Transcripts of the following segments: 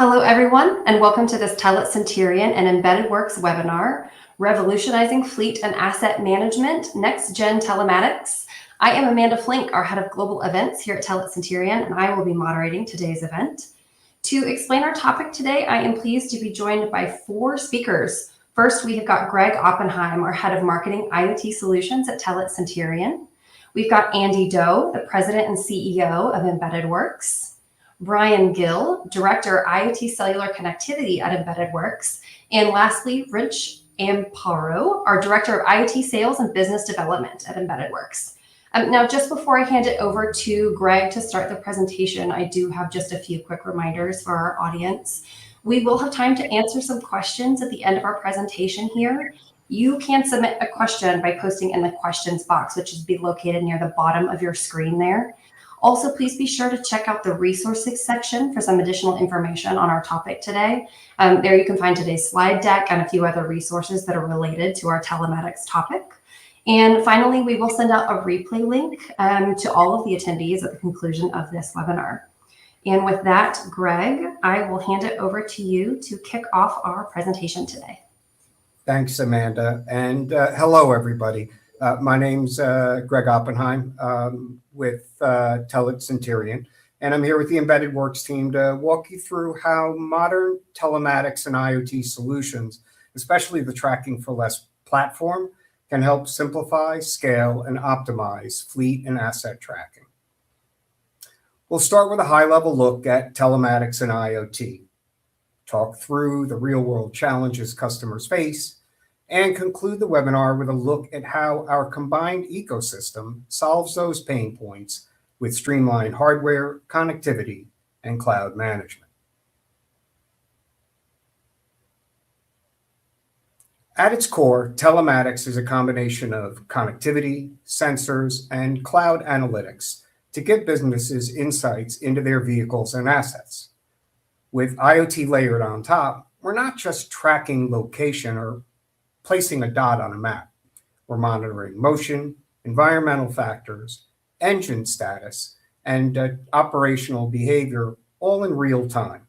Hello, everyone, and welcome to this Telit Cinterion and Embedded Works webinar, Revolutionizing Fleet and Asset Management, Next Gen Telematics. I am Amanda Flink, our Head of Global Events here at Telit Cinterion, and I will be moderating today's event. To explain our topic today, I am pleased to be joined by four speakers. First, we have got Greg Oppenheim, our Head of Marketing IoT Solutions at Telit Cinterion. We've got Andy Doe, the President and CEO of Embedded Works. Brian Gill, Director, IoT Cellular Connectivity at Embedded Works. And lastly, Rich Amparo, our Director of IoT Sales and Business Development at Embedded Works. Now, just before I hand it over to Greg to start the presentation, I do have just a few quick reminders for our audience. We will have time to answer some questions at the end of our presentation here. You can submit a question by posting in the questions box, which is be located near the bottom of your screen there. Also, please be sure to check out the resources section for some additional information on our topic today. There you can find today's slide deck and a few other resources that are related to our telematics topic. And finally, we will send out a replay link to all of the attendees at the conclusion of this webinar. And with that, Greg, I will hand it over to you to kick off our presentation today. Thanks, Amanda. And hello, everybody. My name's Greg Oppenheim with Telit Cinterion, and I'm here with the Embedded Works team to walk you through how modern telematics and IoT solutions, especially the TrackingForLess platform, can help simplify, scale, and optimize fleet and asset tracking. We'll start with a high-level look at telematics and IoT, talk through the real-world challenges customers face, and conclude the webinar with a look at how our combined ecosystem solves those pain points with streamlined hardware, connectivity, and cloud management. At its core, telematics is a combination of connectivity, sensors, and cloud analytics to give businesses insights into their vehicles and assets. With IoT layered on top, we're not just tracking location or placing a dot on a map. We're monitoring motion, environmental factors, engine status, and operational behavior all in real time.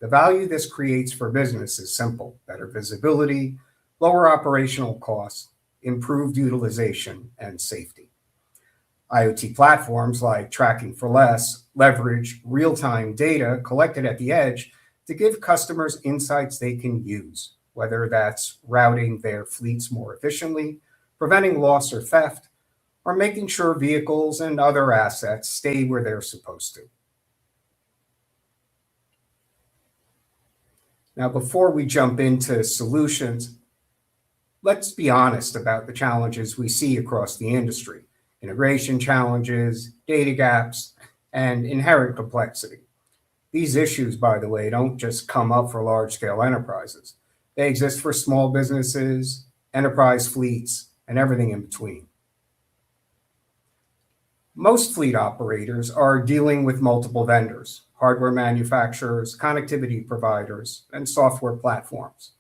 The value this creates for business is simple: better visibility, lower operational costs, improved utilization, and safety. IoT platforms like TrackingForLess leverage real-time data collected at the edge to give customers insights they can use, whether that's routing their fleets more efficiently, preventing loss or theft, or making sure vehicles and other assets stay where they're supposed to. Now, before we jump into solutions, let's be honest about the challenges we see across the industry: integration challenges, data gaps, and inherent complexity. These issues, by the way, don't just come up for large-scale enterprises. They exist for small businesses, enterprise fleets, and everything in between. Most fleet operators are dealing with multiple vendors: hardware manufacturers, connectivity providers, and software platforms.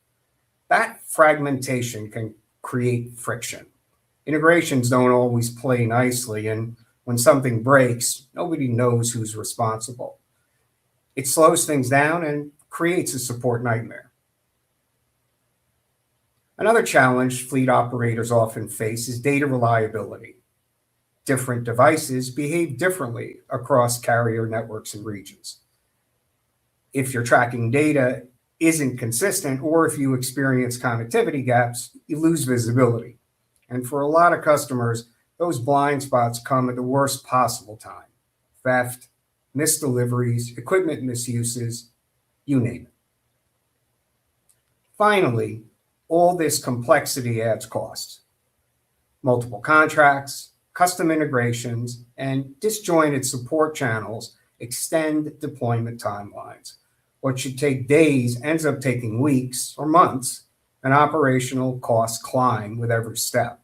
That fragmentation can create friction. Integrations don't always play nicely, and when something breaks, nobody knows who's responsible. It slows things down and creates a support nightmare. Another challenge fleet operators often face is data reliability. Different devices behave differently across carrier networks and regions. If your tracking data isn't consistent, or if you experience connectivity gaps, you lose visibility. And for a lot of customers, those blind spots come at the worst possible time: theft, missed deliveries, equipment misuses, you name it. Finally, all this complexity adds costs. Multiple contracts, custom integrations, and disjointed support channels extend deployment timelines. What should take days ends up taking weeks or months, and operational costs climb with every step.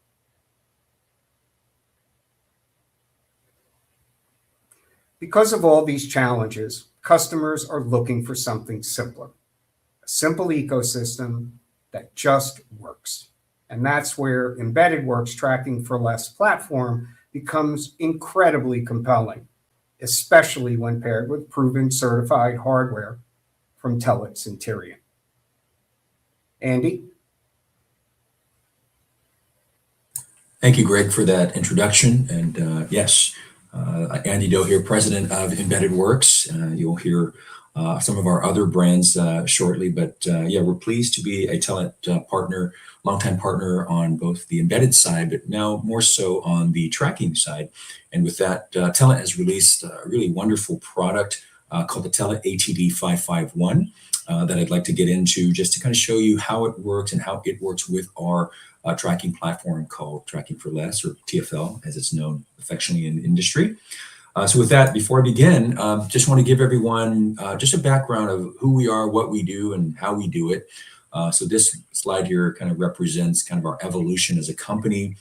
Because of all these challenges, customers are looking for something simpler: a simple ecosystem that just works. And that's where Embedded Works TrackingForLess platform becomes incredibly compelling, especially when paired with proven certified hardware from Telit Cinterion. Andy? Thank you, Greg, for that introduction. And yes, Andy Doe here, president of Embedded Works. You'll hear some of our other brands shortly, but yeah, we're pleased to be a Telit partner, longtime partner on both the embedded side, but now more so on the tracking side. And with that, Telit has released a really wonderful product called the Telit ATD551 that I'd like to get into just to kind of show you how it works and how it works with our tracking platform called TrackingForLess, or TFL, as it's known affectionately in the industry. So with that, before I begin, just want to give everyone just a background of who we are, what we do, and how we do it. So this slide here kind of represents kind of our evolution as a company.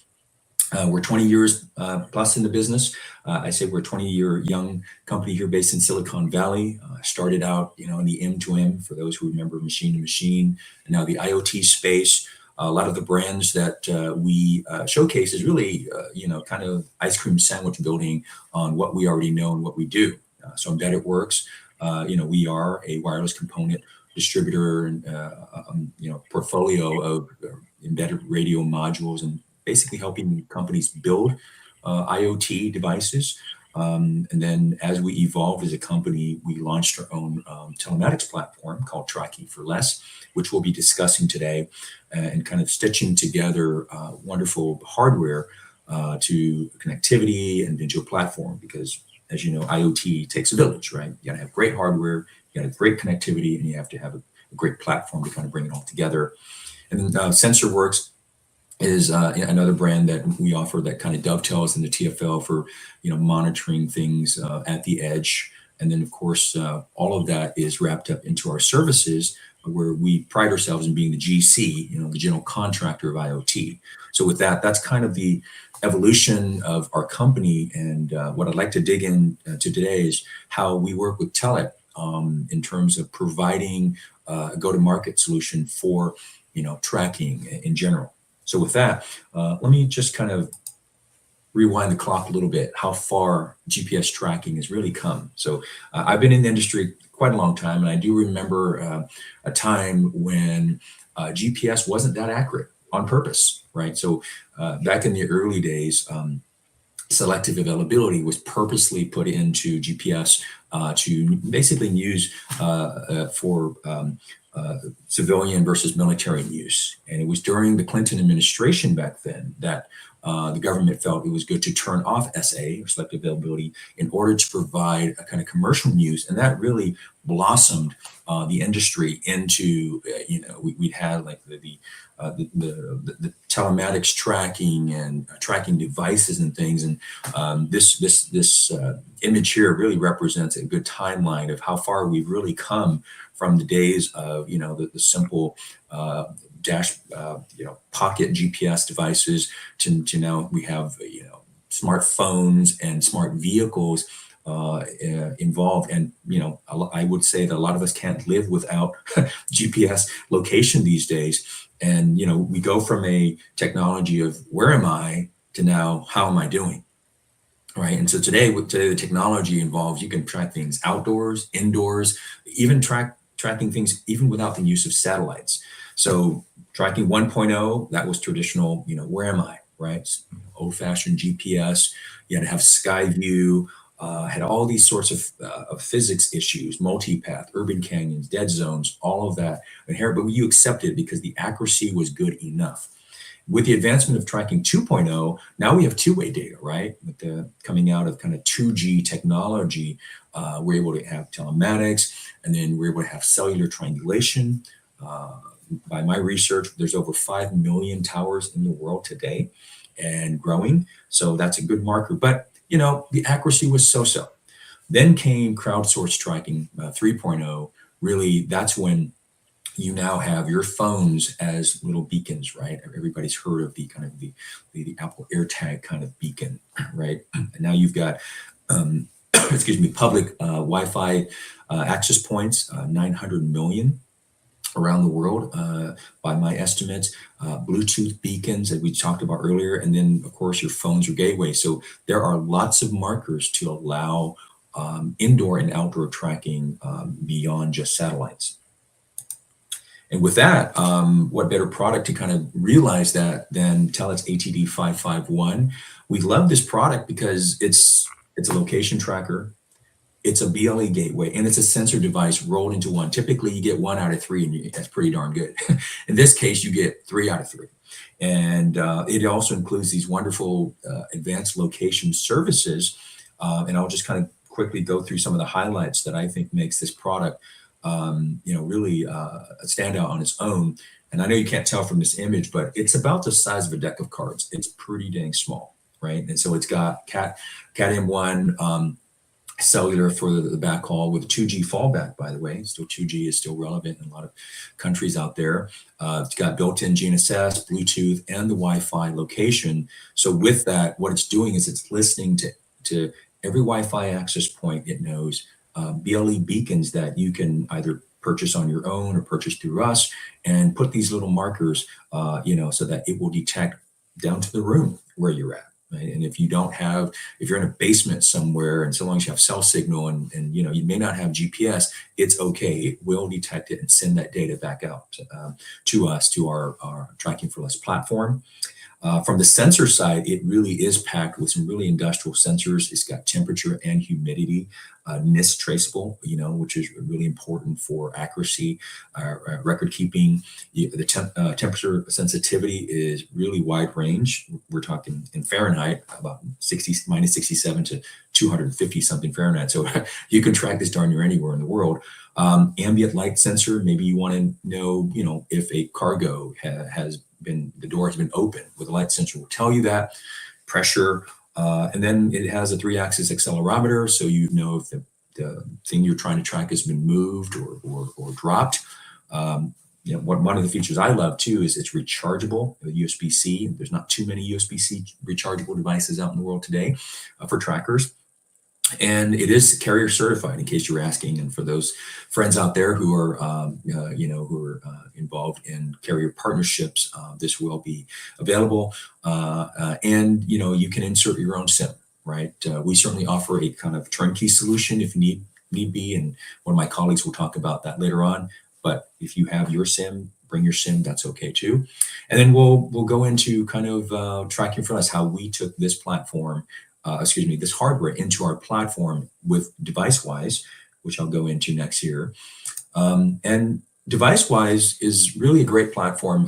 We're 20 years plus in the business. I say we're a 20-year young company here based in Silicon Valley. Started out, in the M2M, for those who remember machine to machine, and now the IoT space. A lot of the brands that we showcase is really, kind of ice cream sandwich building on what we already know and what we do. So Embedded Works, we are a wireless component distributor and, portfolio of embedded radio modules and basically helping companies build IoT devices. And then as we evolved as a company, we launched our own telematics platform called TrackingForLess, which we'll be discussing today, and kind of stitching together wonderful hardware to connectivity and digital platform, because as you know, IoT takes a village, right? You gotta have great hardware, you gotta have great connectivity, and you have to have a great platform to kind of bring it all together. And then SensorWorks is another brand that we offer that kind of dovetails in the TFL for monitoring things at the edge. And then of course all of that is wrapped up into our services, where we pride ourselves in being the GC, the general contractor of IoT. So with that, that's kind of the evolution of our company. And what I'd like to dig in to today is how we work with Telit in terms of providing a go-to-market solution for tracking in general. So with that, let me just kind of rewind the clock a little bit, how far GPS tracking has really come. So I've been in the industry quite a long time, and I do remember a time when GPS wasn't that accurate on purpose, right? So back in the early days, selective availability was purposely put into GPS to basically use for civilian versus military use. And it was during the Clinton administration back then that the government felt it was good to turn off SA, or selective availability, in order to provide a kind of commercial use. And that really blossomed the industry into, we had like the telematics tracking and tracking devices and things. And this image here really represents a good timeline of how far we've really come from the days of, the simple pocket GPS devices to now we have, smartphones and smart vehicles involved. And, I would say that a lot of us can't live without GPS location these days. And, we go from a technology of where am I to now how am I doing? Right. And so today the technology involves, you can track things outdoors, indoors, even tracking things even without the use of satellites. So tracking 1.0, that was traditional, where am I, right? Old-fashioned GPS, you had to have sky view, had all these sorts of physics issues, multipath, urban canyons, dead zones, all of that inherent, but you accepted it because the accuracy was good enough. With the advancement of tracking 2.0, now we have two-way data, right? With the coming out of kind of 2G technology, we're able to have telematics, and then we're able to have cellular triangulation. By my research, there's over 5 million towers in the world today and growing. So that's a good marker. But, the accuracy was so-so. Then came crowdsourced tracking 3.0. Really, that's when you now have your phones as little beacons, right? Everybody's heard of the kind of the Apple AirTag kind of beacon, right? And now you've got, public Wi-Fi access points, 900 million around the world, by my estimates, Bluetooth beacons that we talked about earlier, and then of course your phones or gateways. So there are lots of markers to allow indoor and outdoor tracking beyond just satellites. And with that, what better product to kind of realize that than Telit's ATD551? We love this product because it's a location tracker, it's a BLE gateway, and it's a sensor device rolled into one. Typically, you get 1 out of 3, and that's pretty darn good. In this case, you get 3 out of 3. And it also includes these wonderful advanced location services. And I'll just kind of quickly go through some of the highlights that I think makes this product really stand out on its own. And I know you can't tell from this image, but it's about the size of a deck of cards. It's pretty dang small, right? And so it's got Cat M1 cellular for the backhaul with a 2G fallback, by the way. Still 2G is still relevant in a lot of countries out there. It's got built-in GNSS, Bluetooth, and the Wi-Fi location. So with that, what it's doing is it's listening to every Wi-Fi access point it knows, BLE beacons that you can either purchase on your own or purchase through us, and put these little markers, so that it will detect down to the room where you're at. Right? And if you're in a basement somewhere, and so long as you have cell signal and you may not have GPS, it's okay. It will detect it and send that data back out to us, to our TrackingForLess platform. From the sensor side, it really is packed with some really industrial sensors. It's got temperature and humidity, NIST traceable, which is really important for accuracy, record keeping. The temperature sensitivity is really wide range. We're talking in Fahrenheit, about minus 67 to 250 something Fahrenheit. So you can track this darn near anywhere in the world. Ambient light sensor, maybe you want to know, if a cargo the door has been open, with a light sensor will tell you that. Pressure, and then it has a 3-axis accelerometer, so you know if the thing you're trying to track has been moved or dropped. One of the features I love too is it's rechargeable with USB-C. There's not too many USB-C rechargeable devices out in the world today for trackers. And it is carrier certified, in case you're asking. And for those friends out there who are, involved in carrier partnerships, this will be available. And you can insert your own SIM, right? We certainly offer a kind of turnkey solution if need be, and one of my colleagues will talk about that later on. But if you have your SIM, bring your SIM, that's okay too. And then we'll go into kind of TrackingForLess, how we took this platform. This hardware into our platform with deviceWISE, which I'll go into next year. And deviceWISE is really a great platform,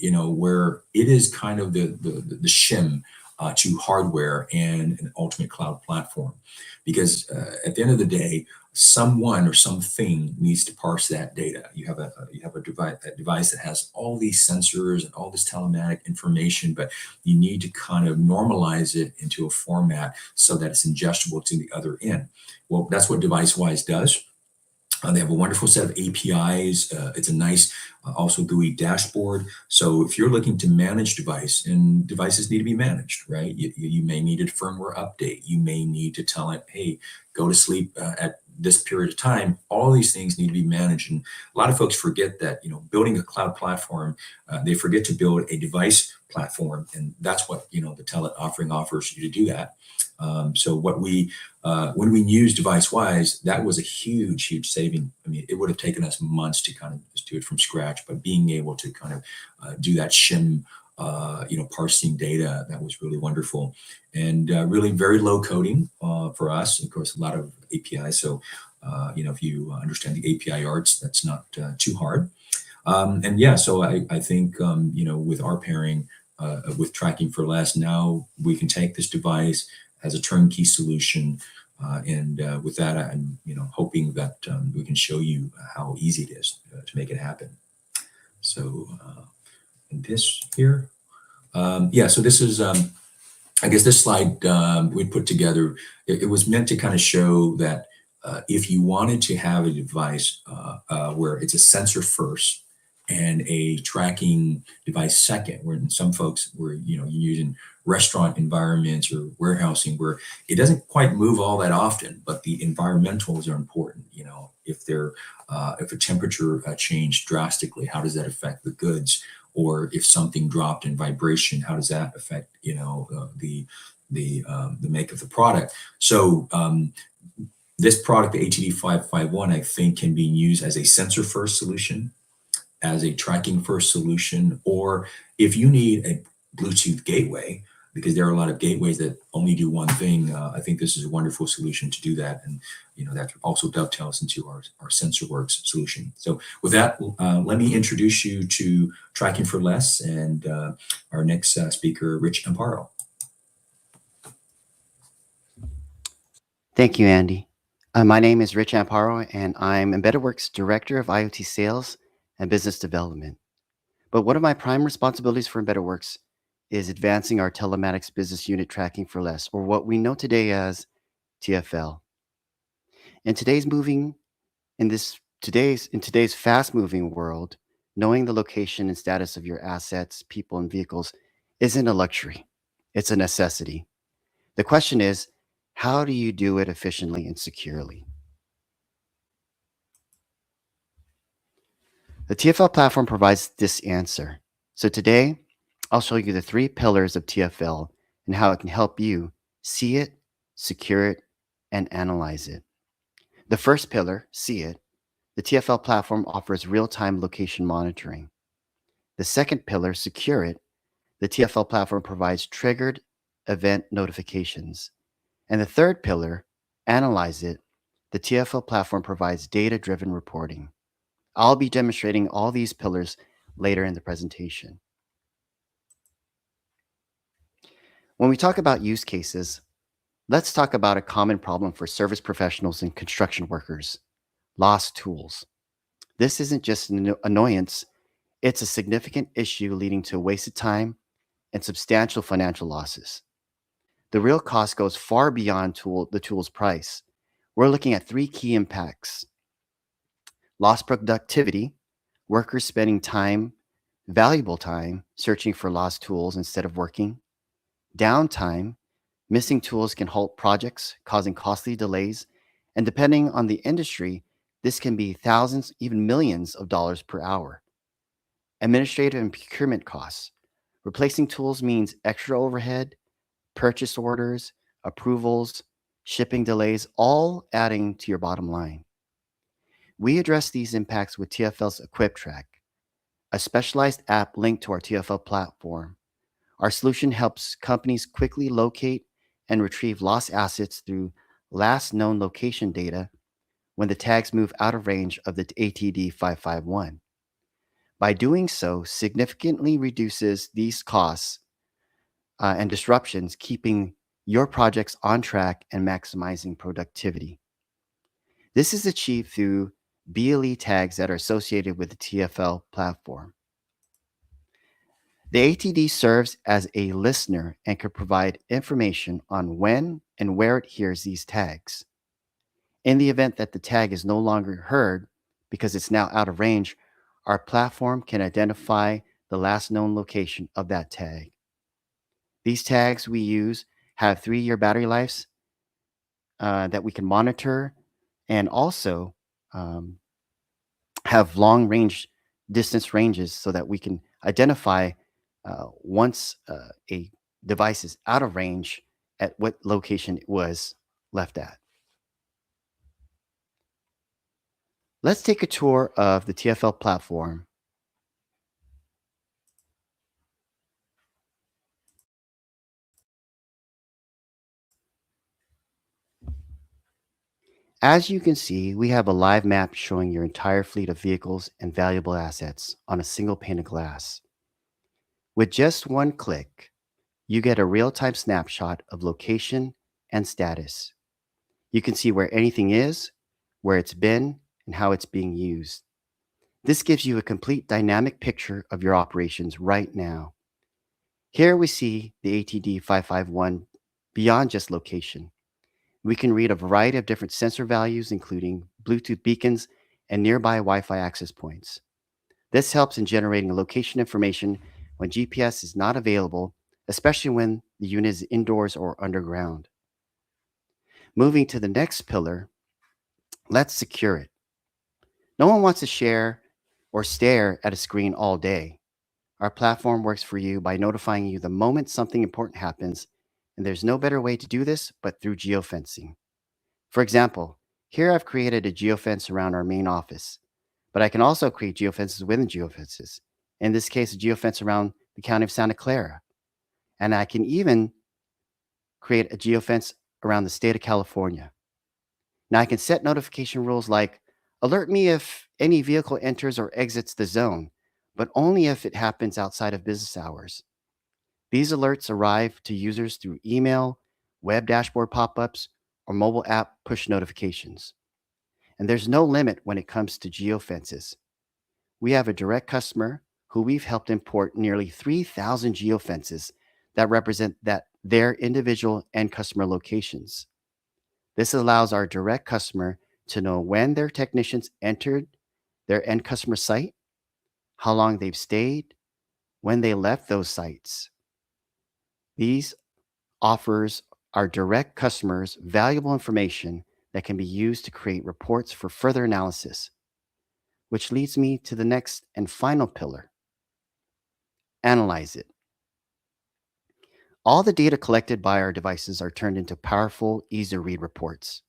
where it is kind of the shim to hardware and an ultimate cloud platform. Because at the end of the day, someone or something needs to parse that data. You have a device that has all these sensors and all this telematic information, but you need to kind of normalize it into a format so that it's ingestible to the other end. Well, that's what deviceWISE does. They have a wonderful set of APIs. It's a nice, also GUI dashboard. So if you're looking to manage and devices need to be managed, right? You may need a firmware update. You may need to tell it, hey, go to sleep at this period of time. All these things need to be managed. And a lot of folks forget that, building a cloud platform, they forget to build a device platform. And that's what, the Telit offering offers you to do that. So when we used deviceWISE, that was a huge saving. I mean, it would have taken us months to kind of just do it from scratch, but being able to kind of do that shim, parsing data, that was really wonderful, and really very low coding for us. Of course, a lot of APIs. So, if you understand the API arts, that's not too hard. So I think, with our pairing with TrackingForLess, now we can take this device as a turnkey solution. With that, I'm hoping that we can show you how easy it is to make it happen. So this here, so this is, I guess this slide we put together, it was meant to kind of show that if you wanted to have a device where it's a sensor first and a tracking device second, where some folks were, you're using restaurant environments or warehousing where it doesn't quite move all that often, but the environmentals are important. If a temperature changed drastically, how does that affect the goods? Or if something dropped in vibration, how does that affect, the make of the product? So This product, the ATD551, I think can be used as a sensor-first solution, as a tracking-first solution, or if you need a Bluetooth gateway, because there are a lot of gateways that only do one thing, I think this is a wonderful solution to do that. And that also dovetails into our SensorWorks solution. So with that, let me introduce you to TrackingForLess and our next speaker, Rich Amparo. Thank you, Andy. My name is Rich Amparo, and I'm EmbeddedWorks Director of IoT Sales and Business Development. But one of my prime responsibilities for EmbeddedWorks is advancing our telematics business unit TrackingForLess, or what we know today as TFL. In today's fast-moving world, knowing the location and status of your assets, people, and vehicles isn't a luxury; it's a necessity. The question is, how do you do it efficiently and securely? The TFL platform provides this answer. So today, I'll show you the 3 pillars of TFL and how it can help you see it, secure it, and analyze it. The first pillar, see it, the TFL platform offers real-time location monitoring. The second pillar, secure it, the TFL platform provides triggered event notifications. And the third pillar, analyze it, the TFL platform provides data-driven reporting. I'll be demonstrating all these pillars later in the presentation. When we talk about use cases, let's talk about a common problem for service professionals and construction workers: lost tools. This isn't just an annoyance, it's a significant issue leading to wasted time and substantial financial losses. The real cost goes far beyond the tool's price. We're looking at 3 key impacts: lost productivity, workers spending time, valuable time, searching for lost tools instead of working; downtime, missing tools can halt projects, causing costly delays, and depending on the industry, this can be thousands, even millions of dollars per hour. Administrative and procurement costs. Replacing tools means extra overhead, purchase orders, approvals, shipping delays, all adding to your bottom line. We address these impacts with TFL's EquipTrack, a specialized app linked to our TFL platform. Our solution helps companies quickly locate and retrieve lost assets through last known location data when the tags move out of range of the ATD551. By doing so, significantly reduces these costs and disruptions, keeping your projects on track and maximizing productivity. This is achieved through BLE tags that are associated with the TFL platform. The ATD serves as a listener and can provide information on when and where it hears these tags. In the event that the tag is no longer heard because it's now out of range, our platform can identify the last known location of that tag. These tags we use have 3-year battery lives that we can monitor, and also have long range distance ranges so that we can identify once a device is out of range at what location it was left at. Let's take a tour of the TFL platform. As you can see, we have a live map showing your entire fleet of vehicles and valuable assets on a single pane of glass. With just one click, you get a real-time snapshot of location and status. You can see where anything is, where it's been, and how it's being used. This gives you a complete dynamic picture of your operations right now. Here we see the ATD551 beyond just location. We can read a variety of different sensor values, including Bluetooth beacons and nearby Wi-Fi access points. This helps in generating location information when GPS is not available, especially when the unit is indoors or underground. Moving to the next pillar, let's secure it. No one wants to share or stare at a screen all day. Our platform works for you by notifying you the moment something important happens, and there's no better way to do this but through geofencing. For example, Here I've created a geofence around our main office, but I can also create geofences within geofences. In this case, a geofence around the county of Santa Clara. And I can even create a geofence around the state of California. Now I can set notification rules like alert me if any vehicle enters or exits the zone, but only if it happens outside of business hours. These alerts arrive to users through email, web dashboard pop-ups, or mobile app push notifications. And there's no limit when it comes to geofences. We have a direct customer who we've helped import nearly 3,000 geofences that represent their individual end customer locations. This allows our direct customer to know when their technicians entered their end customer site, how long they've stayed, when they left those sites. These offers our direct customers valuable information that can be used to create reports for further analysis, which leads me to the next and final pillar: analyze it. All the data collected by our devices are turned into powerful, easy-to-read reports.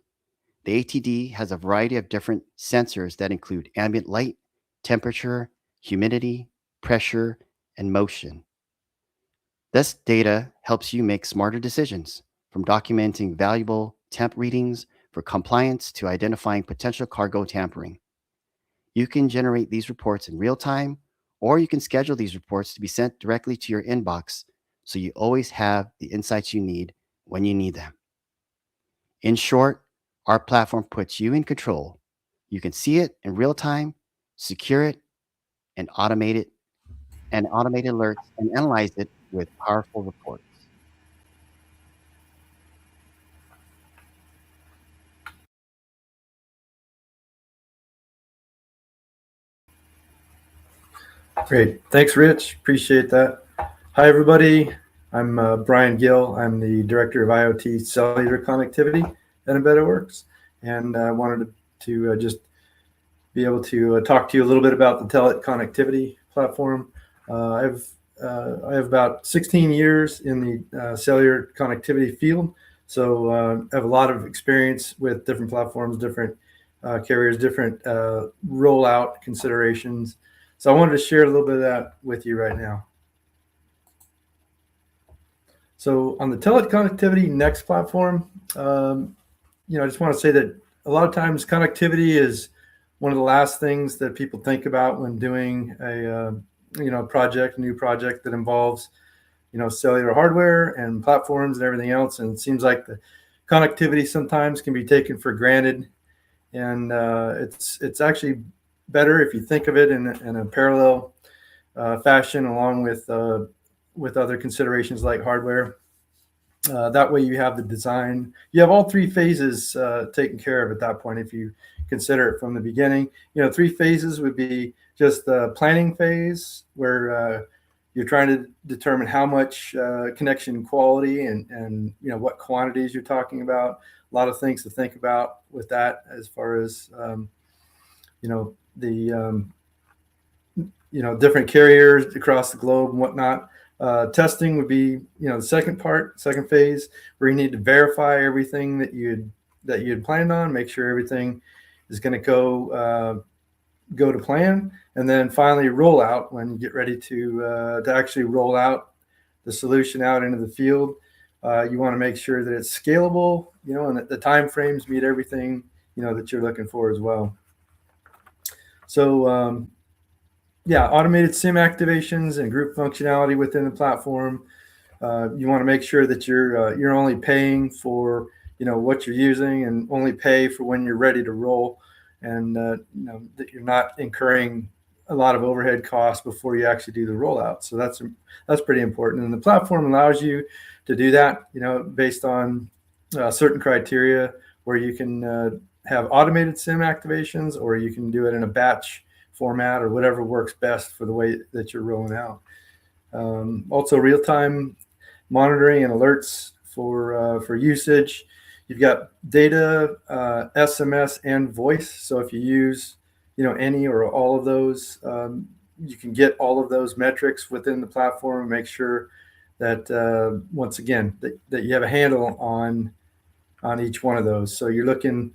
The ATD has a variety of different sensors that include ambient light, temperature, humidity, pressure, and motion. This data helps you make smarter decisions, from documenting valuable temp readings for compliance to identifying potential cargo tampering. You can generate these reports in real time, or you can schedule these reports to be sent directly to your inbox so you always have the insights you need when you need them. In short, our platform puts you in control. You can see it in real time, secure it, and automate alerts and analyze it with powerful reports. Great. Thanks, Rich. Appreciate that. Hi, everybody. I'm Brian Gill. I'm the Director of IoT Cellular Connectivity at Embedded Works. And I wanted to just be able to talk to you a little bit about the Telit connectivity platform. I have about 16 years in the cellular connectivity field. So I have a lot of experience with different platforms, different carriers, different rollout considerations. So I wanted to share a little bit of that with you right now. So on the Telit Connectivity Next platform, I just want to say that a lot of times connectivity is one of the last things that people think about when doing a new project that involves cellular hardware and platforms and everything else. And it seems like the connectivity sometimes can be taken for granted, and it's actually better if you think of it in a parallel fashion, along with other considerations like hardware. That way you have the design, you have all three phases taken care of at that point. If you consider it from the beginning, three phases would be just the planning phase, where you're trying to determine how much connection quality and what quantities you're talking about. A lot of things to think about with that, as far as the different carriers across the globe and whatnot. Testing would be the second phase, where you need to verify everything that you had planned on, make sure everything is going to go to plan, and then finally roll out. When you get ready to actually roll out the solution out into the field, you want to make sure that it's scalable, and that the time frames meet everything that you're looking for as well. So automated SIM activations and group functionality within the platform. You want to make sure that you're only paying for what you're using, and only pay for when you're ready to roll, and that you're not incurring a lot of overhead costs before you actually do the rollout. So that's pretty important, and the platform allows you to do that based on certain criteria, where you can have automated SIM activations, or you can do it in a batch format, or whatever works best for the way that you're rolling out. Also, real-time monitoring and alerts for usage. You've got data, SMS, and voice. So if you use any or all of those, you can get all of those metrics within the platform and make sure that once again that you have a handle on each one of those. So you're looking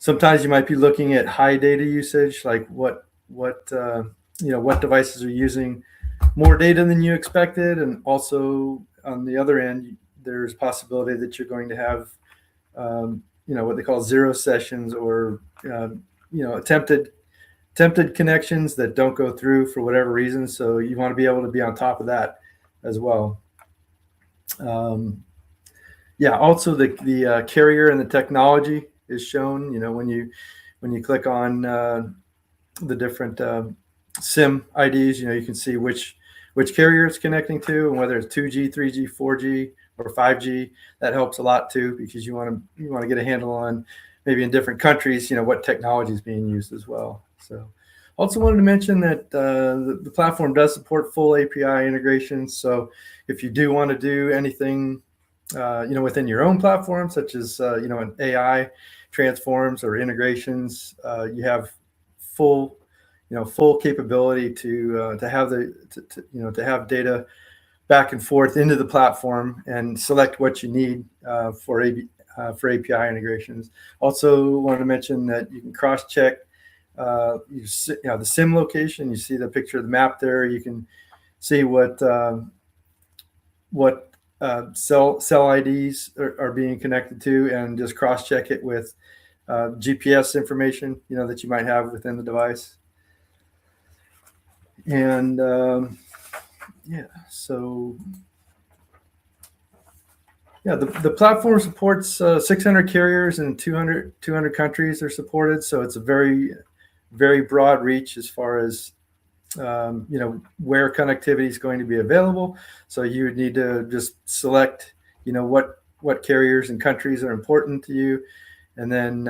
sometimes you might be looking at high data usage, like what devices are using more data than you expected, and also on the other end, there's possibility that you're going to have what they call zero sessions, or attempted connections that don't go through for whatever reason. So you want to be able to be on top of that as well. Also the carrier and the technology is shown. When you click on the different SIM IDs, you can see which carrier it's connecting to, and whether it's 2G, 3G, 4G, or 5G. That helps a lot too, because you want to get a handle on maybe in different countries, what technology is being used as well. So also wanted to mention that the platform does support full API integrations. So if you do want to do anything within your own platform, such as an AI transforms or integrations, you have full capability to have data back and forth into the platform and select what you need for API integrations. Also wanted to mention that you can cross-check the SIM location. You see the picture of the map there. You can see what cell IDs are being connected to, and just cross-check it with GPS information that you might have within the device. And the platform supports 600 carriers and 200 countries are supported. So it's a very, very broad reach as far as where connectivity is going to be available. So you would need to just select what carriers and countries are important to you, and then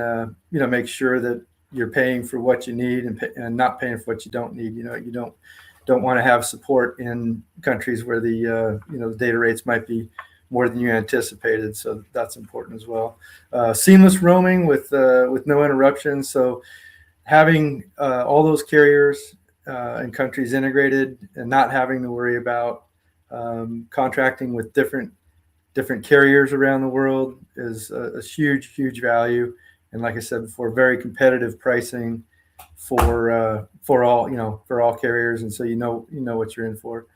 make sure that you're paying for what you need and not paying for what you don't need. You don't want to have support in countries where the the data rates might be more than you anticipated. So that's important as well. Seamless roaming with no interruptions. So having all those carriers and countries integrated, and not having to worry about contracting with different carriers around the world is a huge value. And like I said before, very competitive pricing for all carriers, and so you know what you're in for.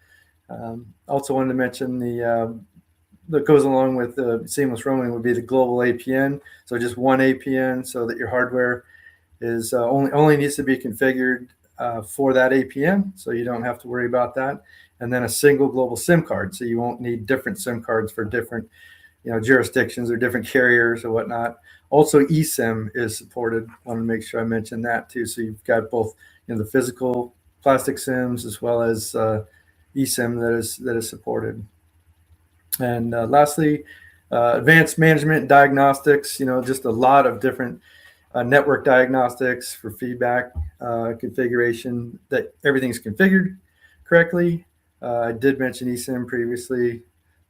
Also wanted to mention that goes along with the seamless roaming would be the global APN. So just one APN, so that your hardware is only needs to be configured for that APN, so you don't have to worry about that. And then a single global SIM card, so you won't need different SIM cards for different jurisdictions or different carriers or whatnot. Also, eSIM is supported. Want to make sure I mention that too. So you've got both the physical plastic SIMs as well as eSIM that is supported. And lastly, advanced management diagnostics. Just a lot of different network diagnostics for feedback, configuration, that everything's configured correctly. I did mention eSIM previously,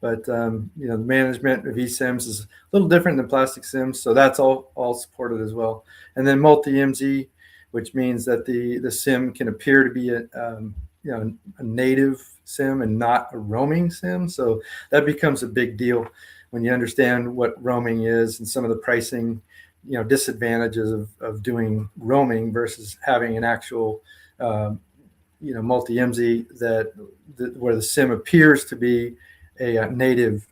but the management of eSIMs is a little different than plastic SIMs, so that's all supported as well. And then multi-MZ, which means that the SIM can appear to be a native SIM and not a roaming SIM. So that becomes a big deal when you understand what roaming is and some of the pricing disadvantages of doing roaming versus having an actual multi-MZ where the SIM appears to be a native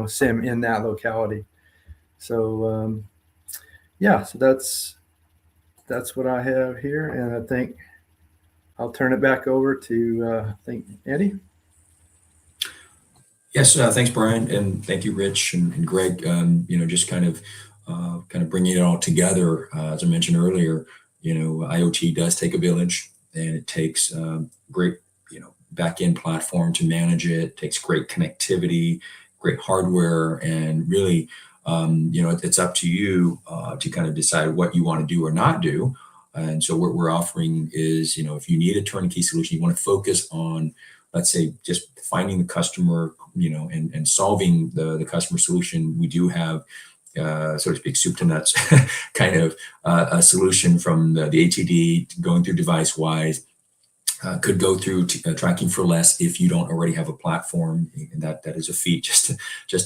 SIM in that locality. So so that's what I have here, and I think I'll turn it back over to Andy. Yes, thanks, Brian, and thank you, Rich and Greg. Just kind of bringing it all together. As I mentioned earlier, IoT does take a village, and it takes great back-end platform to manage it. It takes great connectivity, great hardware, and really, it's up to you to kind of decide what you want to do or not do. And so what we're offering is, if you need a turnkey solution, you want to focus on, let's say, just finding the customer, and solving the customer solution. We do have, so to speak, soup to nuts kind of a solution from the ATD going through deviceWISE, could go through TrackingForLess if you don't already have a platform, and that is a feat just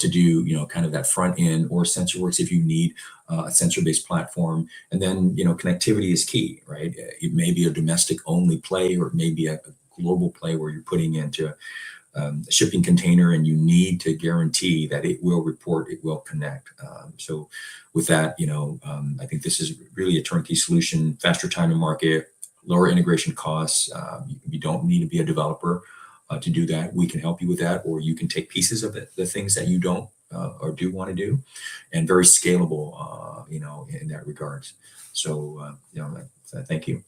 to do kind of that front end, or SensorWorks if you need a sensor-based platform. And then connectivity is key, right? It may be a domestic only play, or it may be a global play where you're putting into a shipping container and you need to guarantee that it will report, it will connect. So with that, I think this is really a turnkey solution, faster time to market, lower integration costs. You don't need to be a developer to do that. We can help you with that, or you can take pieces of the things that you don't or do want to do, and very scalable, in that regards. So, thank you.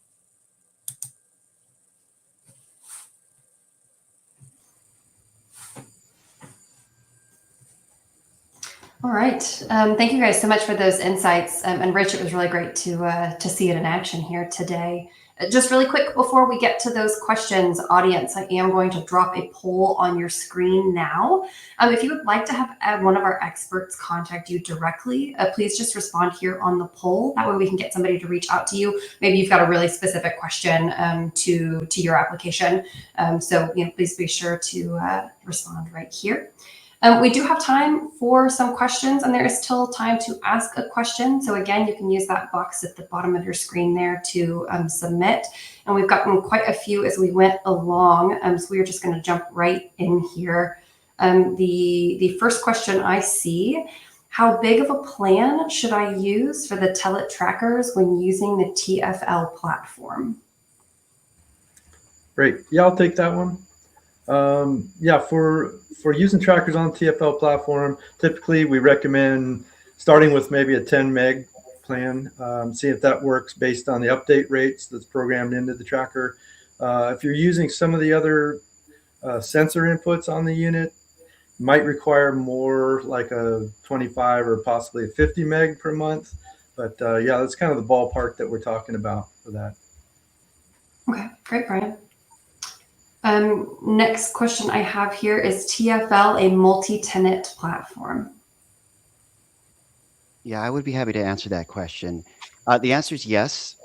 All right. Thank you guys so much for those insights. And Rich, it was really great to see it in action here today. Just really quick before we get to those questions, audience, I am going to drop a poll on your screen now. If you would like to have one of our experts contact you directly, please just respond here on the poll. That way we can get somebody to reach out to you. Maybe you've got a really specific question to your application. So please be sure to respond right here. We do have time for some questions, and there is still time to ask a question. So again, you can use that box at the bottom of your screen there to submit. And we've gotten quite a few as we went along. So we are just going to jump right in here. The first question I see, how big of a plan should I use for the Telit trackers when using the TFL platform? Great. Yeah, I'll take that one. For using trackers on the TFL platform, typically we recommend starting with maybe a 10 meg plan, see if that works based on the update rates that's programmed into the tracker. If you're using some of the other sensor inputs on the unit, might require more, like a 25 or possibly a 50 meg per month. But yeah, that's kind of the ballpark that we're talking about for that. Okay, great, Brian. Next question I have here is TFL a multi-tenant platform? Yeah, I would be happy to answer that question. The answer is yes.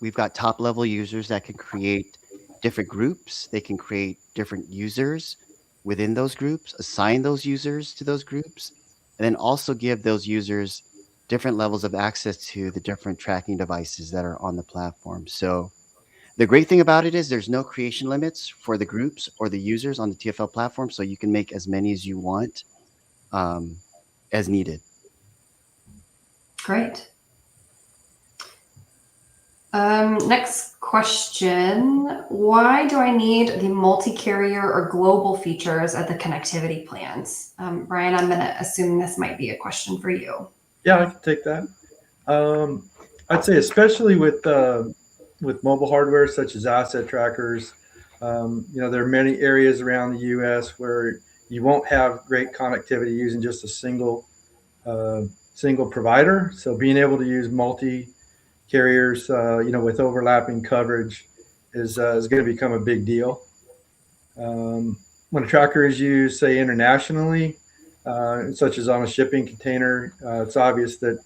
We've got top level users that can create different groups. They can create different users within those groups, assign those users to those groups, and then also give those users different levels of access to the different tracking devices that are on the platform. So the great thing about it is there's no creation limits for the groups or the users on the TFL platform, so you can make as many as you want as needed. Great. Next question. Why do I need the multi-carrier or global features of the connectivity plans? Brian, I'm going to assume this might be a question for you. Yeah, I can take that. I'd say especially with mobile hardware such as asset trackers, there are many areas around the U.S. where you won't have great connectivity using just a single provider. So being able to use multi-carriers, with overlapping coverage is going to become a big deal. When a tracker is used, say, internationally, such as on a shipping container, it's obvious that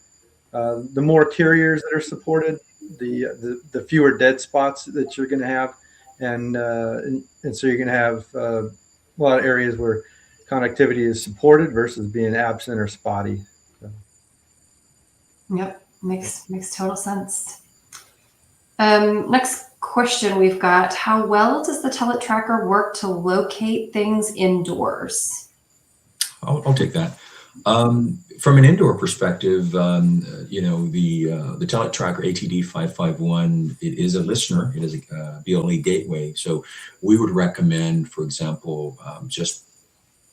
the more carriers that are supported, the fewer dead spots that you're going to have, and so you're going to have a lot of areas where connectivity is supported versus being absent or spotty. So. Yep, makes total sense. Next question we've got: how well does the Telit tracker work to locate things indoors? I'll take that. From an indoor perspective, the Telit Tracker ATD551, it is a listener. It is a BLE gateway. So we would recommend, for example, just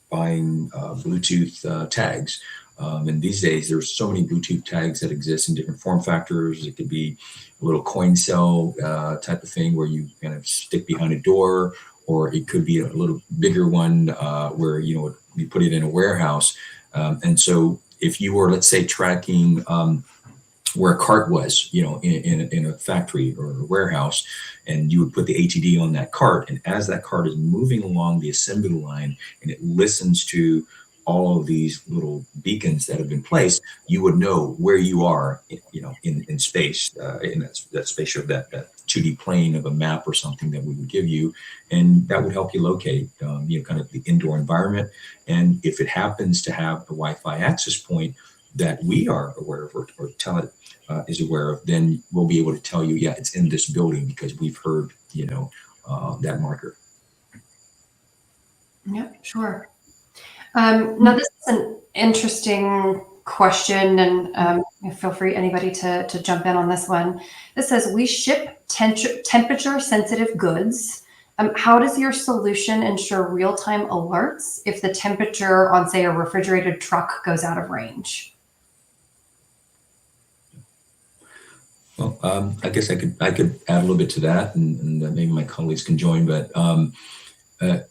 buying Bluetooth tags. And these days, there's so many Bluetooth tags that exist in different form factors. It could be a little coin cell type of thing where you kind of stick behind a door, or it could be a little bigger one where you put it in a warehouse. And so if you were, let's say, tracking where a cart was, in a factory or a warehouse, and you would put the ATD on that cart, and as that cart is moving along the assembly line and it listens to all of these little beacons that have been placed, you would know where you are, in space, in that spatial, that 2D plane of a map or something that we would give you, and that would help you locate, kind of the indoor environment. And if it happens to have a Wi-Fi access point that we are aware of, or Telit is aware of, then we'll be able to tell you, yeah, it's in this building because we've heard, that marker. Yeah, sure. Now, this is an interesting question, and feel free, anybody, to jump in on this one. This says, we ship temperature-sensitive goods. How does your solution ensure real-time alerts if the temperature on, say, a refrigerated truck goes out of range? Well, I guess I could add a little bit to that, and maybe my colleagues can join. But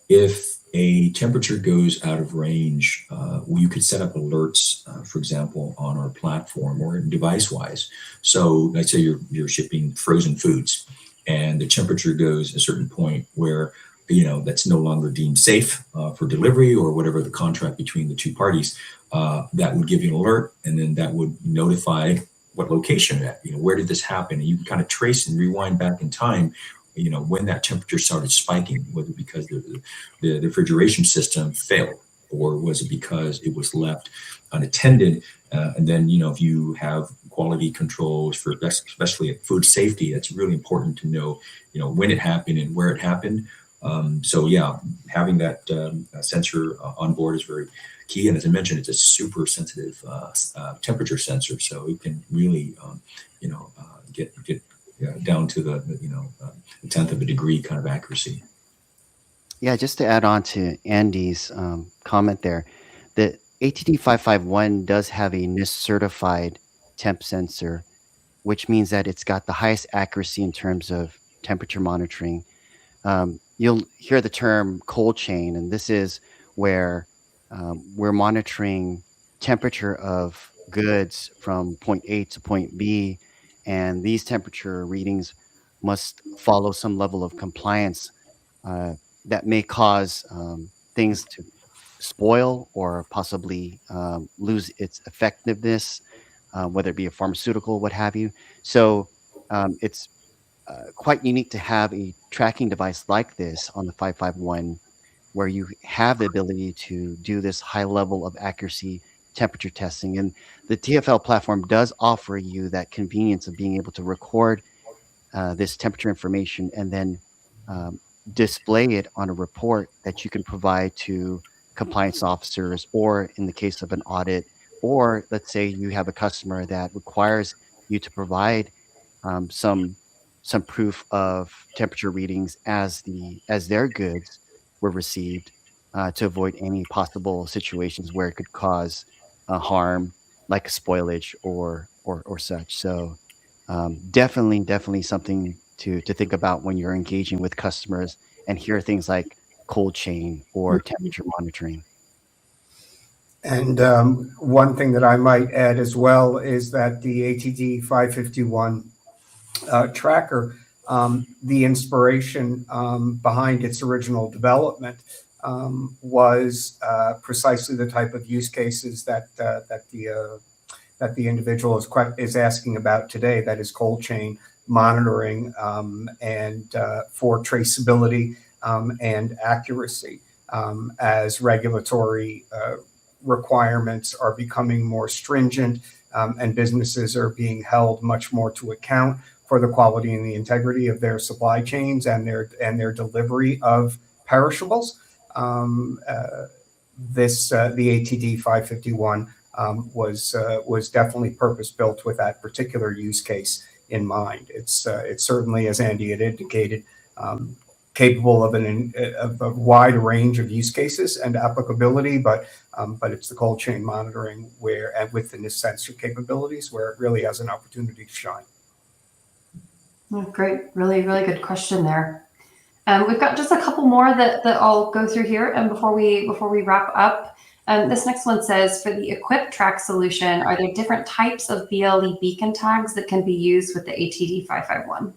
if a temperature goes out of range, you could set up alerts, for example, on our platform or deviceWISE. So let's say you're shipping frozen foods, and the temperature goes a certain point where that's no longer deemed safe for delivery, or whatever the contract between the two parties. That would give you an alert, and then that would notify what location at, where did this happen? And you can kind of trace and rewind back in time, when that temperature started spiking, whether because the refrigeration system failed, or was it because it was left unattended. And then, if you have quality controls for especially food safety, it's really important to know, when it happened and where it happened. So yeah, having that sensor on board is very key. And as I mentioned, it's a super sensitive temperature sensor, so it can really, get down to the a tenth of a degree kind of accuracy. Yeah, just to add on to Andy's comment there, the ATD551 does have a NIST certified temp sensor, which means that it's got the highest accuracy in terms of temperature monitoring. You'll hear the term cold chain, and this is where we're monitoring temperature of goods from point A to point B, and these temperature readings must follow some level of compliance that may cause things to spoil or possibly lose its effectiveness, whether it be a pharmaceutical, what have you. So it's quite unique to have a tracking device like this on the 551, where you have the ability to do this high level of accuracy temperature testing. And the TFL platform does offer you that convenience of being able to record this temperature information and then display it on a report that you can provide to compliance officers, or in the case of an audit, or let's say you have a customer that requires you to provide some proof of temperature readings as their goods were received, to avoid any possible situations where it could cause harm, like spoilage or such. So definitely something to think about when you're engaging with customers and hear things like cold chain or temperature monitoring. And one thing that I might add as well is that the ATD 551 tracker, the inspiration behind its original development was precisely the type of use cases that the individual is asking about today. That is cold chain monitoring and for traceability and accuracy, as regulatory requirements are becoming more stringent, and businesses are being held much more to account for the quality and the integrity of their supply chains and their delivery of perishables. The ATD 551 was definitely purpose built with that particular use case in mind. It's certainly, as Andy had indicated, capable of a wide range of use cases and applicability, but it's the cold chain monitoring and with the NIST sensor capabilities where it really has an opportunity to shine. Great, really good question there. We've got just a couple more that I'll go through here, and before we wrap up. This next one says, for the Equip Track solution, are there different types of BLE beacon tags that can be used with the ATD 551?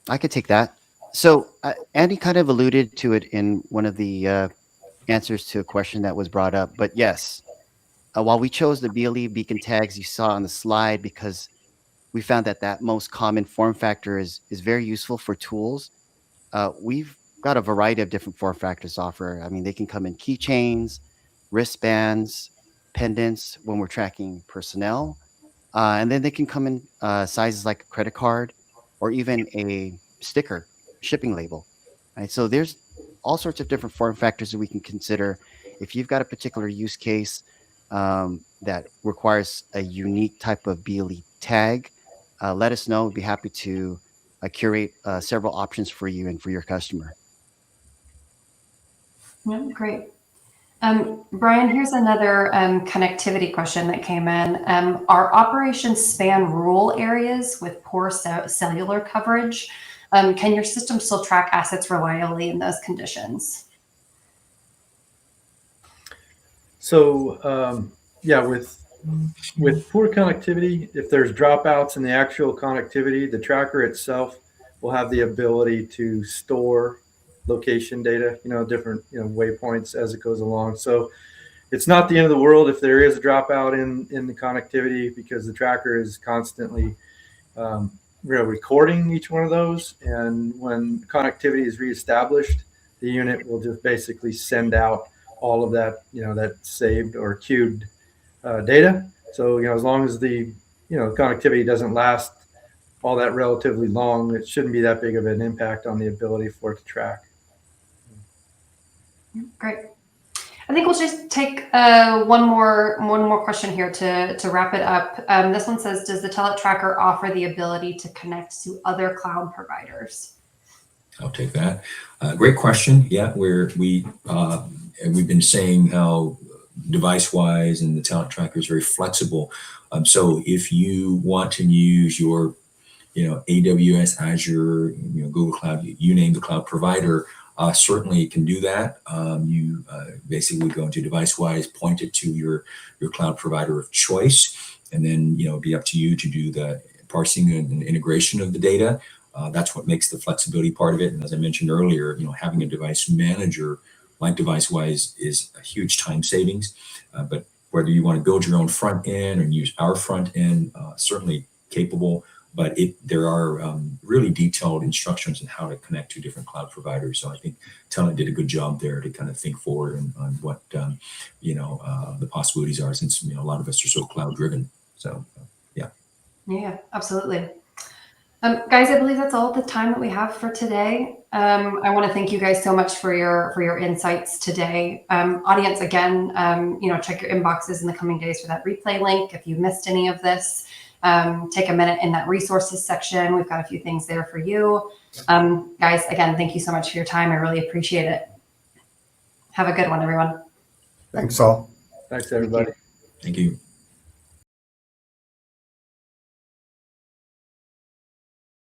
I could take that. So Andy kind of alluded to it in one of the answers to a question that was brought up. But yes, while we chose the BLE beacon tags you saw on the slide because we found that that most common form factor is very useful for tools, we've got a variety of different form factors to offer. I mean, they can come in keychains, wristbands, pendants when we're tracking personnel, and then they can come in sizes like a credit card or even a sticker, shipping label. Right? So there's all sorts of different form factors that we can consider. If you've got a particular use case that requires a unique type of BLE tag, let us know. We'd be happy to curate several options for you and for your customer. Yeah, great. Brian, here's another connectivity question that came in. Our operations span rural areas with poor cellular coverage. Can your system still track assets reliably in those conditions? So yeah, with poor connectivity, if there's dropouts in the actual connectivity, the tracker itself will have the ability to store location data, different waypoints as it goes along. So it's not the end of the world if there is a dropout in the connectivity, because the tracker is constantly recording each one of those. And when connectivity is reestablished, the unit will just basically send out all of that, that saved or queued data. So, as long as the, connectivity doesn't last all that relatively long, it shouldn't be that big of an impact on the ability for it to track. Great. I think we'll just take one more question here to wrap it up. This one says, does the Telit tracker offer the ability to connect to other cloud providers? I'll take that. Great question. Yeah, we've been saying how device-wise and the Telit tracker is very flexible. So if you want to use your, AWS, Azure, Google Cloud, you name the cloud provider, certainly you can do that. You basically go into device-wise, point it to your cloud provider of choice, and then it'd be up to you to do the parsing and integration of the data. That's what makes the flexibility part of it. And as I mentioned earlier, having a device manager like device-wise is a huge time savings. But whether you want to build your own front end or use our front end, certainly capable. But there are really detailed instructions on how to connect to different cloud providers. So I think Telit did a good job there to kind of think forward on what the possibilities are, since a lot of us are so cloud driven. So yeah. Yeah, absolutely. Guys, I believe that's all the time that we have for today. I want to thank you guys so much for your insights today. Audience, again, check your inboxes in the coming days for that replay link. If you missed any of this, take a minute in that resources section. We've got a few things there for you. Guys, again, thank you so much for your time. I really appreciate it. Have a good one, everyone. Thanks all. Thanks, everybody. Thank you.